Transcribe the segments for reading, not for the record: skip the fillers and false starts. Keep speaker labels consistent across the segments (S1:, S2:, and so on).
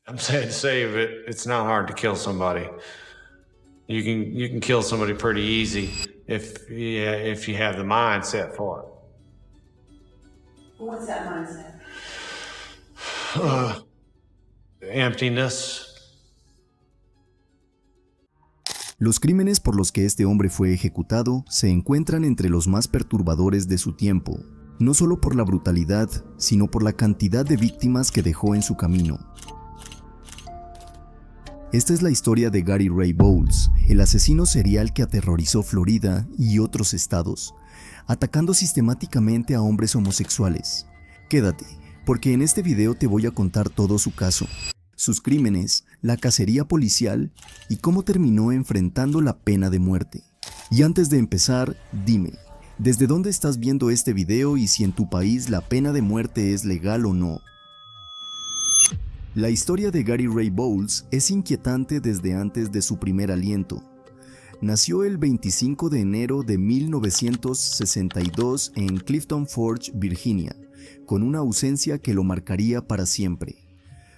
S1: I'm sad to say, but it's not hard to kill somebody. You can kill somebody pretty easy if you have the mindset for it.
S2: What's that mindset?
S1: Emptiness.
S3: Los crímenes por los que este hombre fue ejecutado se encuentran entre los más perturbadores de su tiempo, no solo por la brutalidad, sino por la cantidad de víctimas que dejó en su camino. Esta es la historia de Gary Ray Bowles, el asesino serial que aterrorizó Florida y otros estados, atacando sistemáticamente a hombres homosexuales. Quédate, porque en este video te voy a contar todo su caso, sus crímenes, la cacería policial y cómo terminó enfrentando la pena de muerte. Y antes de empezar, dime, ¿desde dónde estás viendo este video y si en tu país la pena de muerte es legal o no? La historia de Gary Ray Bowles es inquietante desde antes de su primer aliento. Nació el 25 de enero de 1962 en Clifton Forge, Virginia, con una ausencia que lo marcaría para siempre.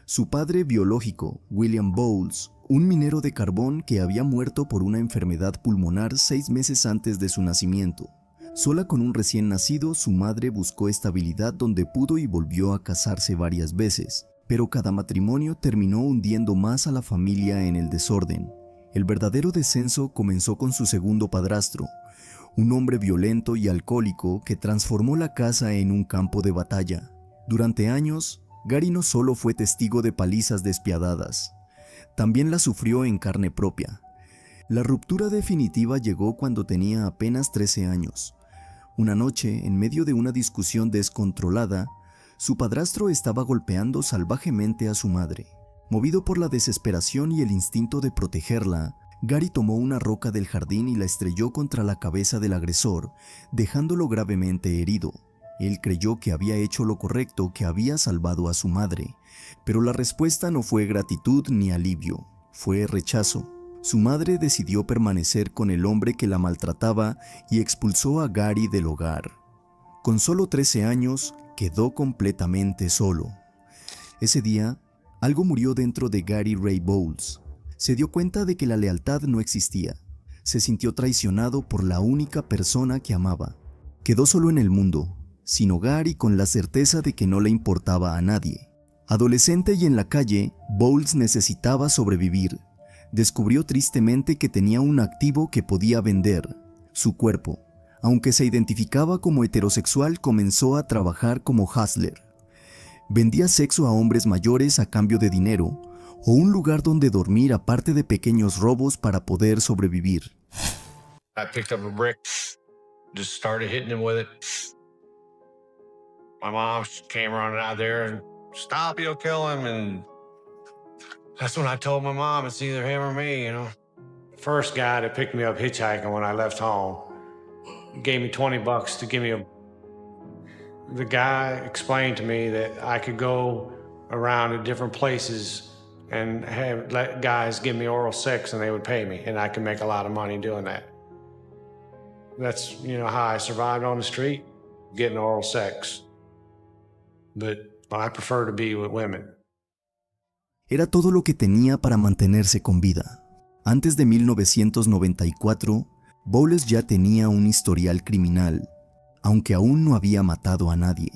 S3: Su padre biológico, William Bowles, un minero de carbón que había muerto por una enfermedad pulmonar 6 meses antes de su nacimiento. Sola con un recién nacido, su madre buscó estabilidad donde pudo y volvió a casarse varias veces, pero cada matrimonio terminó hundiendo más a la familia en el desorden. El verdadero descenso comenzó con su segundo padrastro, un hombre violento y alcohólico que transformó la casa en un campo de batalla. Durante años, Gary no solo fue testigo de palizas despiadadas, también las sufrió en carne propia. La ruptura definitiva llegó cuando tenía apenas 13 años. Una noche, en medio de una discusión descontrolada, su padrastro estaba golpeando salvajemente a su madre. Movido por la desesperación y el instinto de protegerla, Gary tomó una roca del jardín y la estrelló contra la cabeza del agresor, dejándolo gravemente herido. Él creyó que había hecho lo correcto, que había salvado a su madre, pero la respuesta no fue gratitud ni alivio, fue rechazo. Su madre decidió permanecer con el hombre que la maltrataba y expulsó a Gary del hogar. Con solo 13 años, quedó completamente solo. Ese día, algo murió dentro de Gary Ray Bowles. Se dio cuenta de que la lealtad no existía. Se sintió traicionado por la única persona que amaba. Quedó solo en el mundo, sin hogar y con la certeza de que no le importaba a nadie. Adolescente y en la calle, Bowles necesitaba sobrevivir. Descubrió tristemente que tenía un activo que podía vender, su cuerpo. Aunque se identificaba como heterosexual, comenzó a trabajar como hustler. Vendía sexo a hombres mayores a cambio de dinero o un lugar donde dormir aparte de pequeños robos para poder sobrevivir.
S1: I picked up a brick, just started hitting him with it. My mom came running out there and stop, you'll kill him. And that's when I told my mom it's either him or me, you know. First guy that picked me up hitchhiking when I left home gave me $20 to give me a. The guy explained to me that I could go around to different places and let guys give me oral sex and they would pay me, and I could make a lot of money doing that. That's, how I survived on the street, getting oral sex. But I prefer to be with women.
S3: Era todo lo que tenía para mantenerse con vida. Antes de 1994, Bowles ya tenía un historial criminal, aunque aún no había matado a nadie.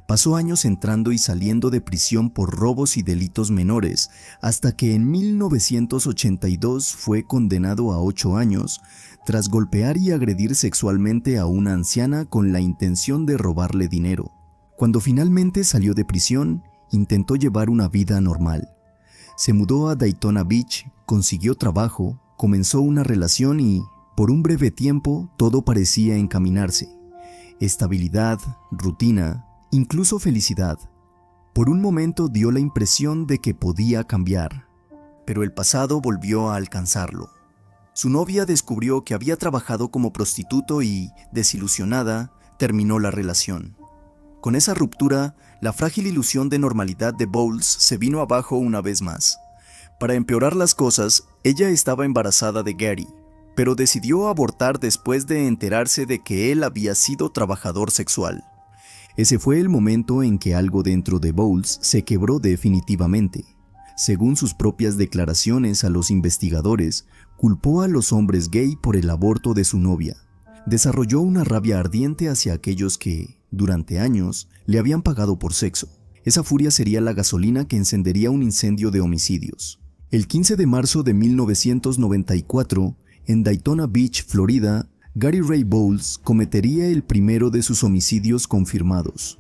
S3: Pasó años entrando y saliendo de prisión por robos y delitos menores, hasta que en 1982 fue condenado a 8 años tras golpear y agredir sexualmente a una anciana con la intención de robarle dinero. Cuando finalmente salió de prisión, intentó llevar una vida normal. Se mudó a Daytona Beach, consiguió trabajo, comenzó una relación y, por un breve tiempo, todo parecía encaminarse. Estabilidad, rutina, incluso felicidad. Por un momento dio la impresión de que podía cambiar, pero el pasado volvió a alcanzarlo. Su novia descubrió que había trabajado como prostituto y, desilusionada, terminó la relación. Con esa ruptura, la frágil ilusión de normalidad de Bowles se vino abajo una vez más. Para empeorar las cosas, ella estaba embarazada de Gary, pero decidió abortar después de enterarse de que él había sido trabajador sexual. Ese fue el momento en que algo dentro de Bowles se quebró definitivamente. Según sus propias declaraciones a los investigadores, culpó a los hombres gay por el aborto de su novia. Desarrolló una rabia ardiente hacia aquellos que, durante años, le habían pagado por sexo. Esa furia sería la gasolina que encendería un incendio de homicidios. El 15 de marzo de 1994, en Daytona Beach, Florida, Gary Ray Bowles cometería el primero de sus homicidios confirmados.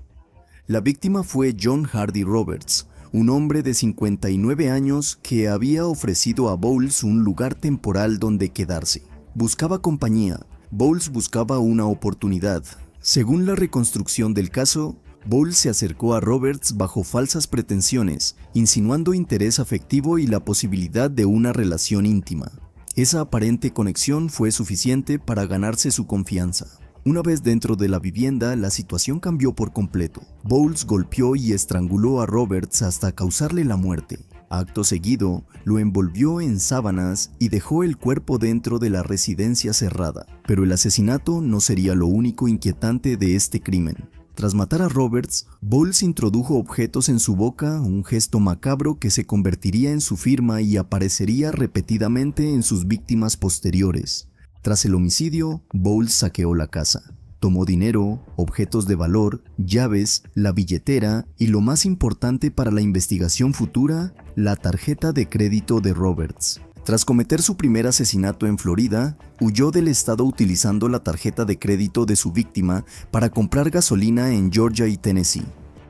S3: La víctima fue John Hardy Roberts, un hombre de 59 años que había ofrecido a Bowles un lugar temporal donde quedarse. Buscaba compañía. Bowles buscaba una oportunidad. Según la reconstrucción del caso, Bowles se acercó a Roberts bajo falsas pretensiones, insinuando interés afectivo y la posibilidad de una relación íntima. Esa aparente conexión fue suficiente para ganarse su confianza. Una vez dentro de la vivienda, la situación cambió por completo. Bowles golpeó y estranguló a Roberts hasta causarle la muerte. Acto seguido, lo envolvió en sábanas y dejó el cuerpo dentro de la residencia cerrada. Pero el asesinato no sería lo único inquietante de este crimen. Tras matar a Roberts, Bowles introdujo objetos en su boca, un gesto macabro que se convertiría en su firma y aparecería repetidamente en sus víctimas posteriores. Tras el homicidio, Bowles saqueó la casa. Tomó dinero, objetos de valor, llaves, la billetera y lo más importante para la investigación futura, la tarjeta de crédito de Roberts. Tras cometer su primer asesinato en Florida, huyó del estado utilizando la tarjeta de crédito de su víctima para comprar gasolina en Georgia y Tennessee.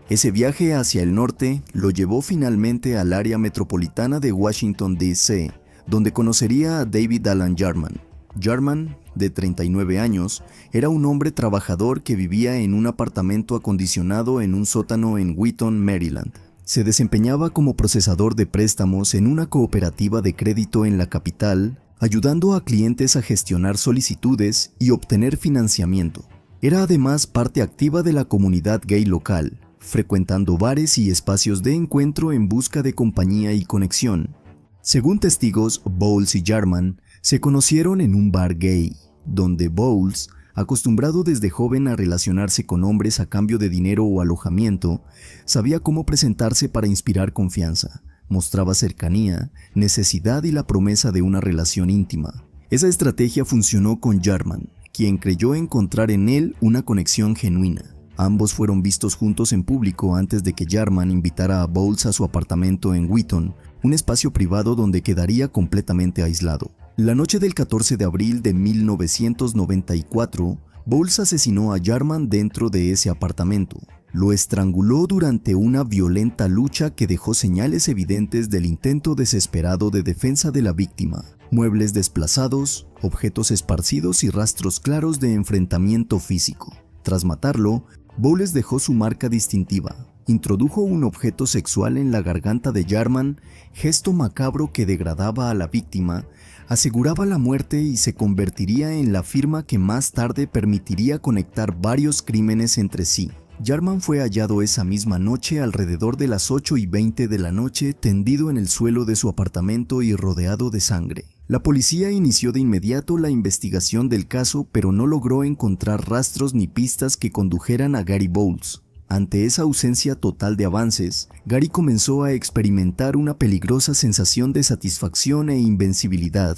S3: Ese viaje hacia el norte lo llevó finalmente al área metropolitana de Washington, D.C., donde conocería a David Alan Jarman. Jarman, de 39 años, era un hombre trabajador que vivía en un apartamento acondicionado en un sótano en Wheaton, Maryland. Se desempeñaba como procesador de préstamos en una cooperativa de crédito en la capital, ayudando a clientes a gestionar solicitudes y obtener financiamiento. Era además parte activa de la comunidad gay local, frecuentando bares y espacios de encuentro en busca de compañía y conexión. Según testigos, Bowles y Jarman se conocieron en un bar gay, donde Bowles, acostumbrado desde joven a relacionarse con hombres a cambio de dinero o alojamiento, sabía cómo presentarse para inspirar confianza, mostraba cercanía, necesidad y la promesa de una relación íntima. Esa estrategia funcionó con Jarman, quien creyó encontrar en él una conexión genuina. Ambos fueron vistos juntos en público antes de que Jarman invitara a Bowles a su apartamento en Wheaton, un espacio privado donde quedaría completamente aislado. La noche del 14 de abril de 1994, Bowles asesinó a Jarman dentro de ese apartamento. Lo estranguló durante una violenta lucha que dejó señales evidentes del intento desesperado de defensa de la víctima. Muebles desplazados, objetos esparcidos y rastros claros de enfrentamiento físico. Tras matarlo, Bowles dejó su marca distintiva. Introdujo un objeto sexual en la garganta de Jarman, gesto macabro que degradaba a la víctima, aseguraba la muerte y se convertiría en la firma que más tarde permitiría conectar varios crímenes entre sí. Jarman fue hallado esa misma noche alrededor de las 8:20 de la noche, tendido en el suelo de su apartamento y rodeado de sangre. La policía inició de inmediato la investigación del caso, pero no logró encontrar rastros ni pistas que condujeran a Gary Bowles. Ante esa ausencia total de avances, Gary comenzó a experimentar una peligrosa sensación de satisfacción e invencibilidad.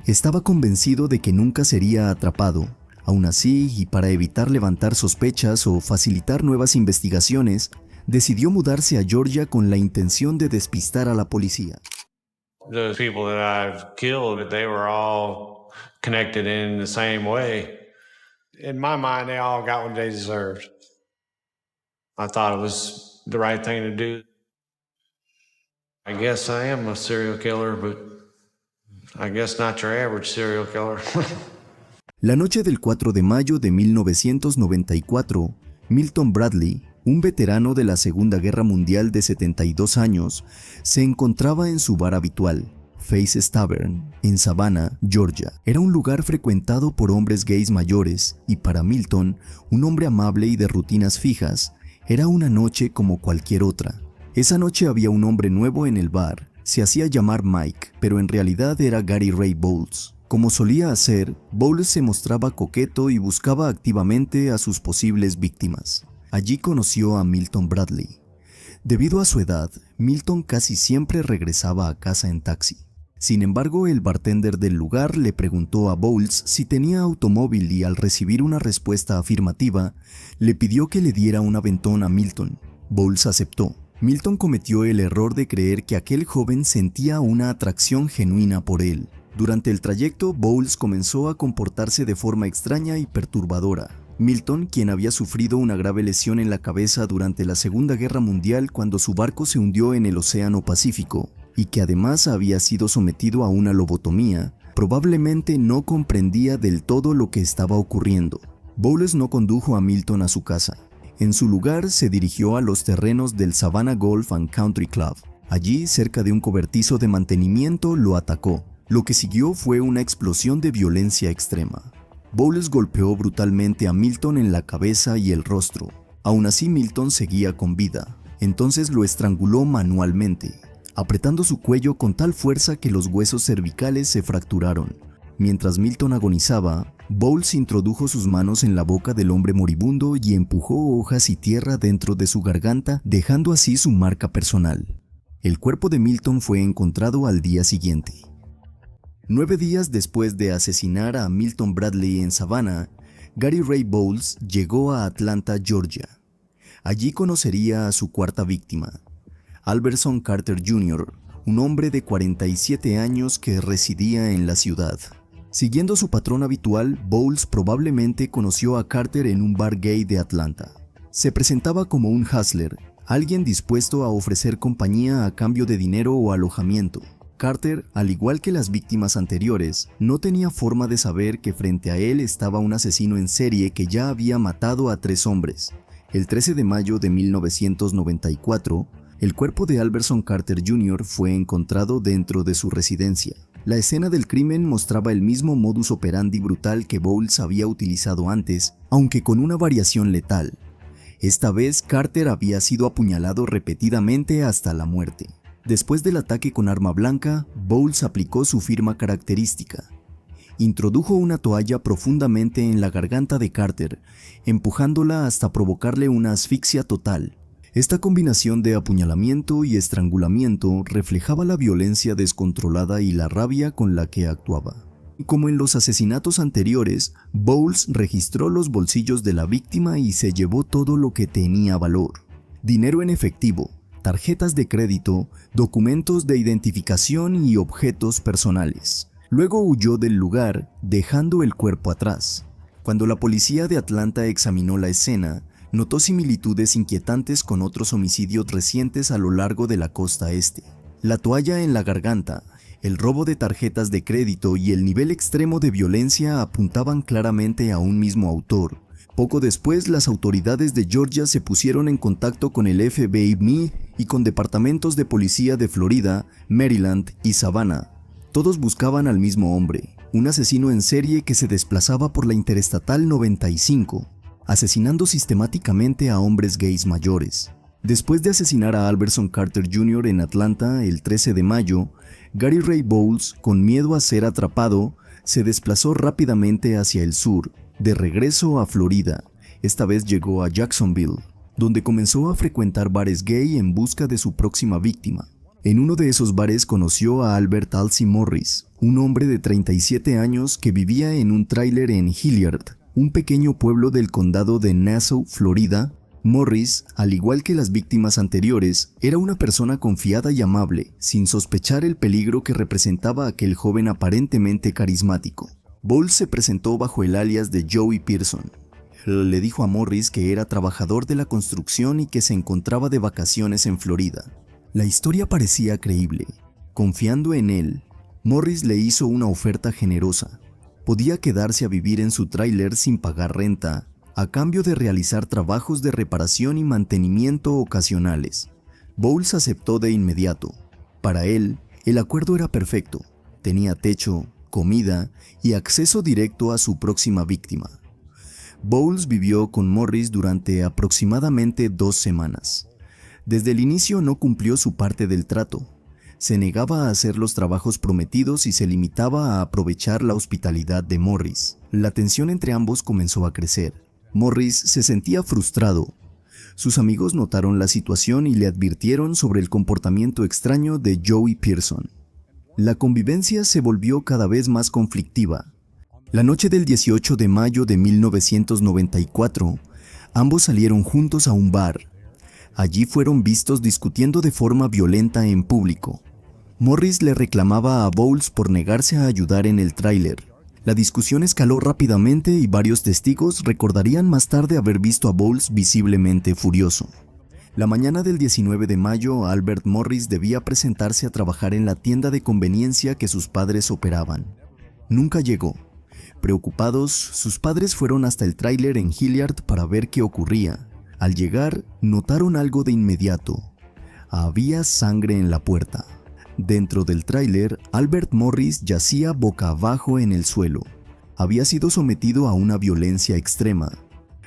S3: Estaba convencido de que nunca sería atrapado. Aún así, y para evitar levantar sospechas o facilitar nuevas investigaciones, decidió mudarse a Georgia con la intención de despistar a la policía.
S1: The people that I've killed, they were all connected in the same way. In my mind, they all got what they deserved. I thought it was the right thing to do. I guess I am a serial killer, but I guess not your average serial killer.
S3: La noche del 4 de mayo de 1994, Milton Bradley, un veterano de la Segunda Guerra Mundial de 72 años, se encontraba en su bar habitual, Faces Tavern, en Savannah, Georgia. Era un lugar frecuentado por hombres gays mayores y para Milton, un hombre amable y de rutinas fijas, era una noche como cualquier otra. Esa noche había un hombre nuevo en el bar. Se hacía llamar Mike, pero en realidad era Gary Ray Bowles. Como solía hacer, Bowles se mostraba coqueto y buscaba activamente a sus posibles víctimas. Allí conoció a Milton Bradley. Debido a su edad, Milton casi siempre regresaba a casa en taxi. Sin embargo, el bartender del lugar le preguntó a Bowles si tenía automóvil y al recibir una respuesta afirmativa, le pidió que le diera un aventón a Milton. Bowles aceptó. Milton cometió el error de creer que aquel joven sentía una atracción genuina por él. Durante el trayecto, Bowles comenzó a comportarse de forma extraña y perturbadora. Milton, quien había sufrido una grave lesión en la cabeza durante la Segunda Guerra Mundial cuando su barco se hundió en el Océano Pacífico, y que además había sido sometido a una lobotomía, probablemente no comprendía del todo lo que estaba ocurriendo. Bowles no condujo a Milton a su casa. En su lugar, se dirigió a los terrenos del Savannah Golf and Country Club. Allí, cerca de un cobertizo de mantenimiento, lo atacó. Lo que siguió fue una explosión de violencia extrema. Bowles golpeó brutalmente a Milton en la cabeza y el rostro. Aún así, Milton seguía con vida. Entonces lo estranguló manualmente, apretando su cuello con tal fuerza que los huesos cervicales se fracturaron. Mientras Milton agonizaba, Bowles introdujo sus manos en la boca del hombre moribundo y empujó hojas y tierra dentro de su garganta, dejando así su marca personal. El cuerpo de Milton fue encontrado al día siguiente. 9 días después de asesinar a Milton Bradley en Savannah, Gary Ray Bowles llegó a Atlanta, Georgia. Allí conocería a su cuarta víctima, Alberson Carter Jr., un hombre de 47 años que residía en la ciudad. Siguiendo su patrón habitual, Bowles probablemente conoció a Carter en un bar gay de Atlanta. Se presentaba como un hustler, alguien dispuesto a ofrecer compañía a cambio de dinero o alojamiento. Carter, al igual que las víctimas anteriores, no tenía forma de saber que frente a él estaba un asesino en serie que ya había matado a 3 hombres. El 13 de mayo de 1994, el cuerpo de Alberson Carter Jr. fue encontrado dentro de su residencia. La escena del crimen mostraba el mismo modus operandi brutal que Bowles había utilizado antes, aunque con una variación letal. Esta vez Carter había sido apuñalado repetidamente hasta la muerte. Después del ataque con arma blanca, Bowles aplicó su firma característica. Introdujo una toalla profundamente en la garganta de Carter, empujándola hasta provocarle una asfixia total. Esta combinación de apuñalamiento y estrangulamiento reflejaba la violencia descontrolada y la rabia con la que actuaba. Como en los asesinatos anteriores, Bowles registró los bolsillos de la víctima y se llevó todo lo que tenía valor: dinero en efectivo, tarjetas de crédito, documentos de identificación y objetos personales. Luego huyó del lugar, dejando el cuerpo atrás. Cuando la policía de Atlanta examinó la escena, notó similitudes inquietantes con otros homicidios recientes a lo largo de la costa este. La toalla en la garganta, el robo de tarjetas de crédito y el nivel extremo de violencia apuntaban claramente a un mismo autor. Poco después, las autoridades de Georgia se pusieron en contacto con el FBI y con departamentos de policía de Florida, Maryland y Savannah. Todos buscaban al mismo hombre, un asesino en serie que se desplazaba por la Interestatal 95, asesinando sistemáticamente a hombres gays mayores. Después de asesinar a Alberson Carter Jr. en Atlanta el 13 de mayo, Gary Ray Bowles, con miedo a ser atrapado, se desplazó rápidamente hacia el sur, de regreso a Florida. Esta vez llegó a Jacksonville, donde comenzó a frecuentar bares gay en busca de su próxima víctima. En uno de esos bares conoció a Albert Alcee Morris, un hombre de 37 años que vivía en un tráiler en Hilliard, un pequeño pueblo del condado de Nassau, Florida. Morris, al igual que las víctimas anteriores, era una persona confiada y amable, sin sospechar el peligro que representaba aquel joven aparentemente carismático. Bowles se presentó bajo el alias de Joey Pearson. Le dijo a Morris que era trabajador de la construcción y que se encontraba de vacaciones en Florida. La historia parecía creíble. Confiando en él, Morris le hizo una oferta generosa. Podía quedarse a vivir en su tráiler sin pagar renta, a cambio de realizar trabajos de reparación y mantenimiento ocasionales. Bowles aceptó de inmediato. Para él, el acuerdo era perfecto. Tenía techo, comida y acceso directo a su próxima víctima. Bowles vivió con Morris durante aproximadamente 2 semanas. Desde el inicio no cumplió su parte del trato. Se negaba a hacer los trabajos prometidos y se limitaba a aprovechar la hospitalidad de Morris. La tensión entre ambos comenzó a crecer. Morris se sentía frustrado. Sus amigos notaron la situación y le advirtieron sobre el comportamiento extraño de Joey Pearson. La convivencia se volvió cada vez más conflictiva. La noche del 18 de mayo de 1994, ambos salieron juntos a un bar. Allí fueron vistos discutiendo de forma violenta en público. Morris le reclamaba a Bowles por negarse a ayudar en el tráiler. La discusión escaló rápidamente y varios testigos recordarían más tarde haber visto a Bowles visiblemente furioso. La mañana del 19 de mayo, Albert Morris debía presentarse a trabajar en la tienda de conveniencia que sus padres operaban. Nunca llegó. Preocupados, sus padres fueron hasta el tráiler en Hilliard para ver qué ocurría. Al llegar, notaron algo de inmediato. Había sangre en la puerta. Dentro del tráiler, Albert Morris yacía boca abajo en el suelo. Había sido sometido a una violencia extrema.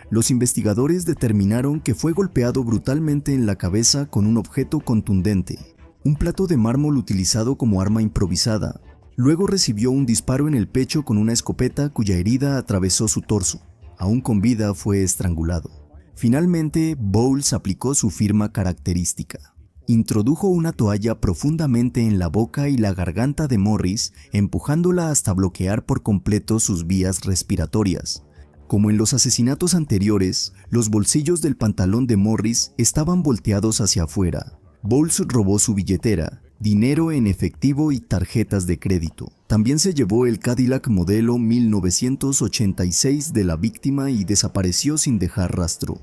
S3: Los investigadores determinaron que fue golpeado brutalmente en la cabeza con un objeto contundente, un plato de mármol utilizado como arma improvisada. Luego recibió un disparo en el pecho con una escopeta cuya herida atravesó su torso. Aún con vida fue estrangulado. Finalmente, Bowles aplicó su firma característica. Introdujo una toalla profundamente en la boca y la garganta de Morris, empujándola hasta bloquear por completo sus vías respiratorias. Como en los asesinatos anteriores, los bolsillos del pantalón de Morris estaban volteados hacia afuera. Bowles robó su billetera, dinero en efectivo y tarjetas de crédito. También se llevó el Cadillac modelo 1986 de la víctima y desapareció sin dejar rastro.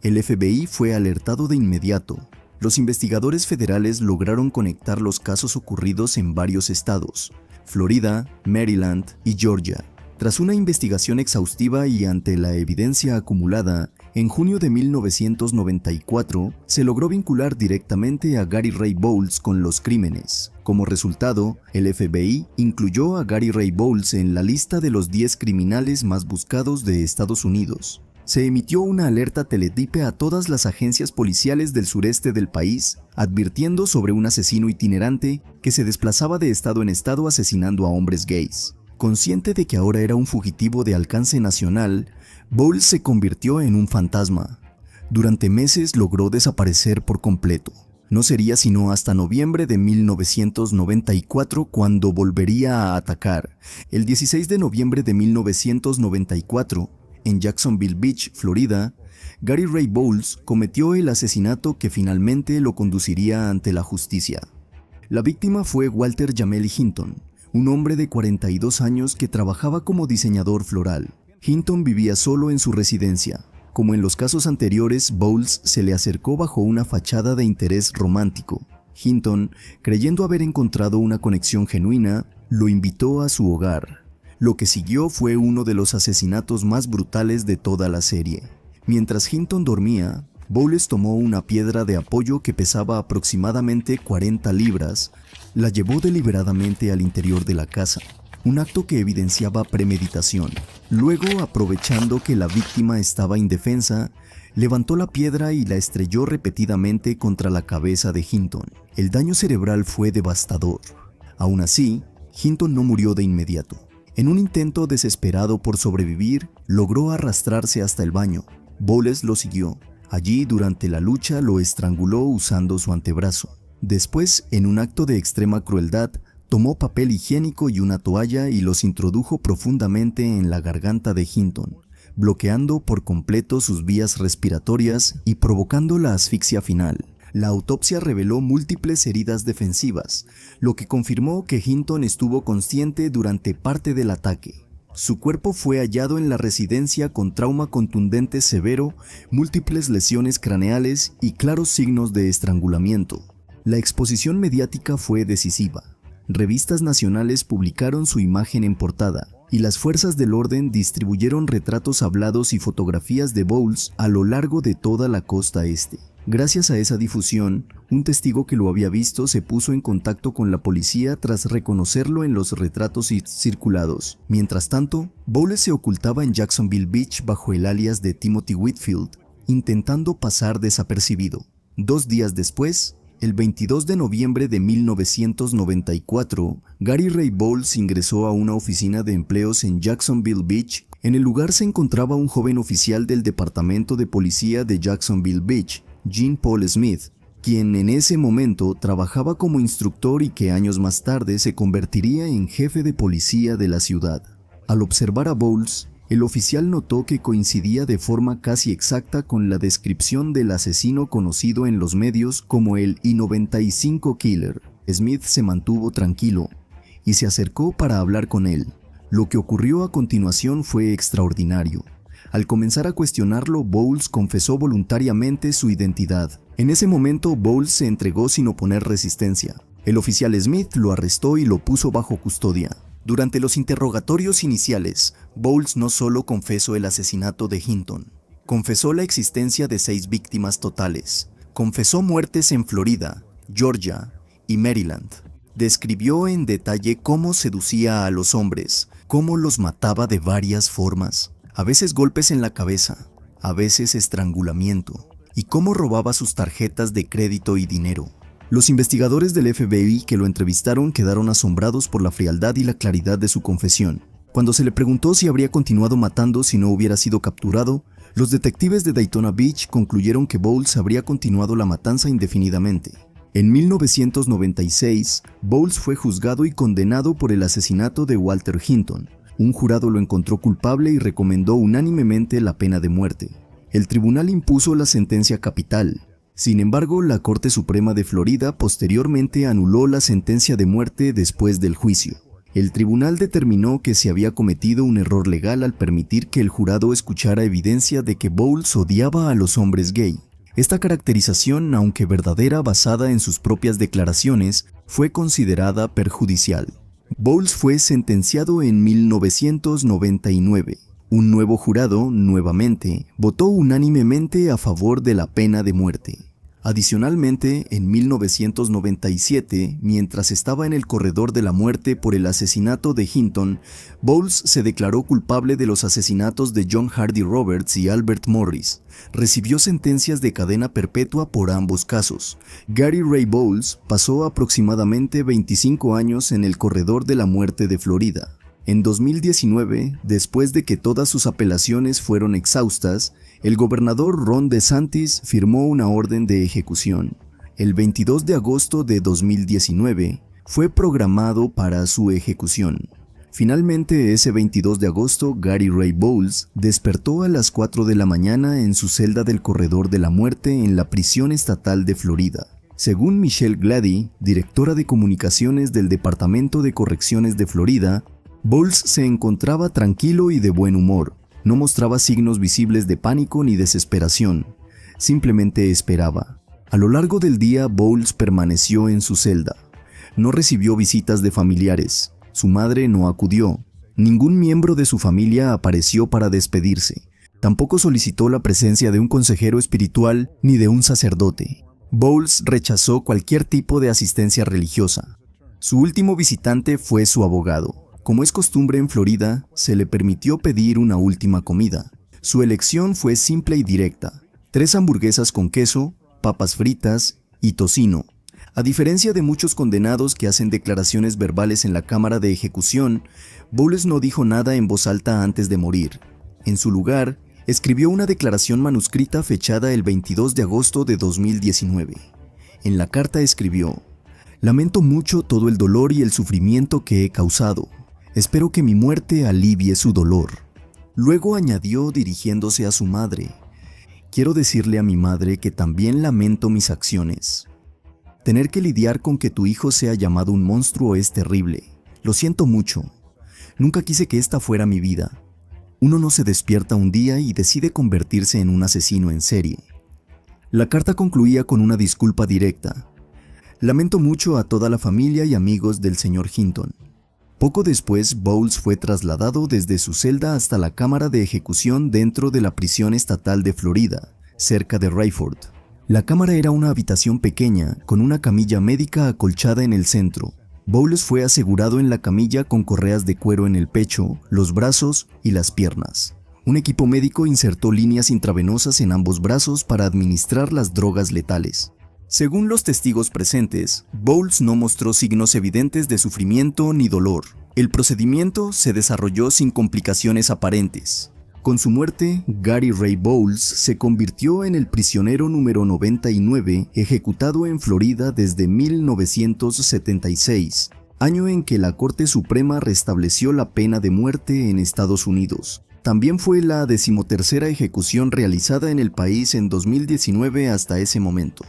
S3: El FBI fue alertado de inmediato. Los investigadores federales lograron conectar los casos ocurridos en varios estados, Florida, Maryland y Georgia. Tras una investigación exhaustiva y ante la evidencia acumulada, en junio de 1994 se logró vincular directamente a Gary Ray Bowles con los crímenes. Como resultado, el FBI incluyó a Gary Ray Bowles en la lista de los 10 criminales más buscados de Estados Unidos. Se emitió una alerta teletipe a todas las agencias policiales del sureste del país, advirtiendo sobre un asesino itinerante que se desplazaba de estado en estado asesinando a hombres gays. Consciente de que ahora era un fugitivo de alcance nacional, Bowles se convirtió en un fantasma. Durante meses logró desaparecer por completo. No sería sino hasta noviembre de 1994 cuando volvería a atacar. El 16 de noviembre de 1994, en Jacksonville Beach, Florida, Gary Ray Bowles cometió el asesinato que finalmente lo conduciría ante la justicia. La víctima fue Walter Jamel Hinton, un hombre de 42 años que trabajaba como diseñador floral. Hinton vivía solo en su residencia. Como en los casos anteriores, Bowles se le acercó bajo una fachada de interés romántico. Hinton, creyendo haber encontrado una conexión genuina, lo invitó a su hogar. Lo que siguió fue uno de los asesinatos más brutales de toda la serie. Mientras Hinton dormía, Bowles tomó una piedra de apoyo que pesaba aproximadamente 40 libras, la llevó deliberadamente al interior de la casa, un acto que evidenciaba premeditación. Luego, aprovechando que la víctima estaba indefensa, levantó la piedra y la estrelló repetidamente contra la cabeza de Hinton. El daño cerebral fue devastador. Aún así, Hinton no murió de inmediato. En un intento desesperado por sobrevivir, logró arrastrarse hasta el baño. Bowles lo siguió. Allí, durante la lucha, lo estranguló usando su antebrazo. Después, en un acto de extrema crueldad, tomó papel higiénico y una toalla y los introdujo profundamente en la garganta de Hinton, bloqueando por completo sus vías respiratorias y provocando la asfixia final. La autopsia reveló múltiples heridas defensivas, lo que confirmó que Hinton estuvo consciente durante parte del ataque. Su cuerpo fue hallado en la residencia con trauma contundente severo, múltiples lesiones craneales y claros signos de estrangulamiento. La exposición mediática fue decisiva. Revistas nacionales publicaron su imagen en portada, y las fuerzas del orden distribuyeron retratos hablados y fotografías de Bowles a lo largo de toda la costa este. Gracias a esa difusión, un testigo que lo había visto se puso en contacto con la policía tras reconocerlo en los retratos circulados. Mientras tanto, Bowles se ocultaba en Jacksonville Beach bajo el alias de Timothy Whitfield, intentando pasar desapercibido. 2 días después, el 22 de noviembre de 1994, Gary Ray Bowles ingresó a una oficina de empleos en Jacksonville Beach En el lugar se encontraba un joven oficial del Departamento de Policía de Jacksonville Beach, Gene Paul Smith, quien en ese momento trabajaba como instructor y que años más tarde se convertiría en jefe de policía de la ciudad. Al observar a Bowles, el oficial notó que coincidía de forma casi exacta con la descripción del asesino conocido en los medios como el I-95 Killer. Smith se mantuvo tranquilo y se acercó para hablar con él. Lo que ocurrió a continuación fue extraordinario. Al comenzar a cuestionarlo, Bowles confesó voluntariamente su identidad. En ese momento, Bowles se entregó sin oponer resistencia. El oficial Smith lo arrestó y lo puso bajo custodia. Durante los interrogatorios iniciales, Bowles no solo confesó el asesinato de Hinton, confesó la existencia de 6 víctimas totales, confesó muertes en Florida, Georgia y Maryland. Describió en detalle cómo seducía a los hombres, cómo los mataba de varias formas, a veces golpes en la cabeza, a veces estrangulamiento, y cómo robaba sus tarjetas de crédito y dinero. Los investigadores del FBI que lo entrevistaron quedaron asombrados por la frialdad y la claridad de su confesión. Cuando se le preguntó si habría continuado matando si no hubiera sido capturado, los detectives de Daytona Beach concluyeron que Bowles habría continuado la matanza indefinidamente. En 1996, Bowles fue juzgado y condenado por el asesinato de Walter Hinton. Un jurado lo encontró culpable y recomendó unánimemente la pena de muerte. El tribunal impuso la sentencia capital. Sin embargo, la Corte Suprema de Florida posteriormente anuló la sentencia de muerte después del juicio. El tribunal determinó que se había cometido un error legal al permitir que el jurado escuchara evidencia de que Bowles odiaba a los hombres gay. Esta caracterización, aunque verdadera basada en sus propias declaraciones, fue considerada perjudicial. Bowles fue sentenciado en 1999. Un nuevo jurado, nuevamente, votó unánimemente a favor de la pena de muerte. Adicionalmente, en 1997, mientras estaba en el corredor de la muerte por el asesinato de Hinton, Bowles se declaró culpable de los asesinatos de John Hardy Roberts y Albert Morris. Recibió sentencias de cadena perpetua por ambos casos. Gary Ray Bowles pasó aproximadamente 25 años en el corredor de la muerte de Florida. En 2019, después de que todas sus apelaciones fueron exhaustas, el gobernador Ron DeSantis firmó una orden de ejecución. El 22 de agosto de 2019 fue programado para su ejecución. Finalmente, ese 22 de agosto, Gary Ray Bowles despertó a las 4 de la mañana en su celda del corredor de la muerte en la prisión estatal de Florida. Según Michelle Glady, directora de comunicaciones del Departamento de Correcciones de Florida, Bowles se encontraba tranquilo y de buen humor. No mostraba signos visibles de pánico ni desesperación. Simplemente esperaba. A lo largo del día, Bowles permaneció en su celda. No recibió visitas de familiares. Su madre no acudió. Ningún miembro de su familia apareció para despedirse. Tampoco solicitó la presencia de un consejero espiritual ni de un sacerdote. Bowles rechazó cualquier tipo de asistencia religiosa. Su último visitante fue su abogado. Como es costumbre en Florida, se le permitió pedir una última comida. Su elección fue simple y directa: 3 hamburguesas con queso, papas fritas y tocino. A diferencia de muchos condenados que hacen declaraciones verbales en la cámara de ejecución, Bowles no dijo nada en voz alta antes de morir. En su lugar, escribió una declaración manuscrita fechada el 22 de agosto de 2019. En la carta escribió: «Lamento mucho todo el dolor y el sufrimiento que he causado. Espero que mi muerte alivie su dolor». Luego añadió dirigiéndose a su madre: «Quiero decirle a mi madre que también lamento mis acciones. Tener que lidiar con que tu hijo sea llamado un monstruo es terrible. Lo siento mucho. Nunca quise que esta fuera mi vida. Uno no se despierta un día y decide convertirse en un asesino en serie». La carta concluía con una disculpa directa: «Lamento mucho a toda la familia y amigos del señor Hinton». Poco después, Bowles fue trasladado desde su celda hasta la cámara de ejecución dentro de la prisión estatal de Florida, cerca de Rayford. La cámara era una habitación pequeña, con una camilla médica acolchada en el centro. Bowles fue asegurado en la camilla con correas de cuero en el pecho, los brazos y las piernas. Un equipo médico insertó líneas intravenosas en ambos brazos para administrar las drogas letales. Según los testigos presentes, Bowles no mostró signos evidentes de sufrimiento ni dolor. El procedimiento se desarrolló sin complicaciones aparentes. Con su muerte, Gary Ray Bowles se convirtió en el prisionero número 99 ejecutado en Florida desde 1976, año en que la Corte Suprema restableció la pena de muerte en Estados Unidos. También fue la 13ª ejecución realizada en el país en 2019 hasta ese momento.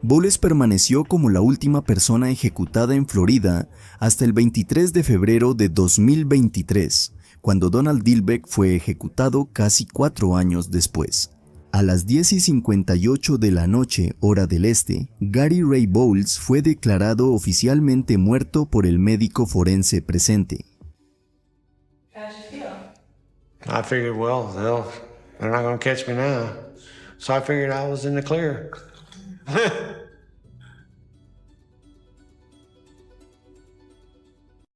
S3: Bowles permaneció como la última persona ejecutada en Florida hasta el 23 de febrero de 2023, cuando Donald Dilbeck fue ejecutado casi 4 años después. A las 10:58 de la noche, hora del este, Gary Ray Bowles fue declarado oficialmente muerto por el médico forense presente.
S1: I figured, well, they're not going to catch me now. So I figured I was in the clear.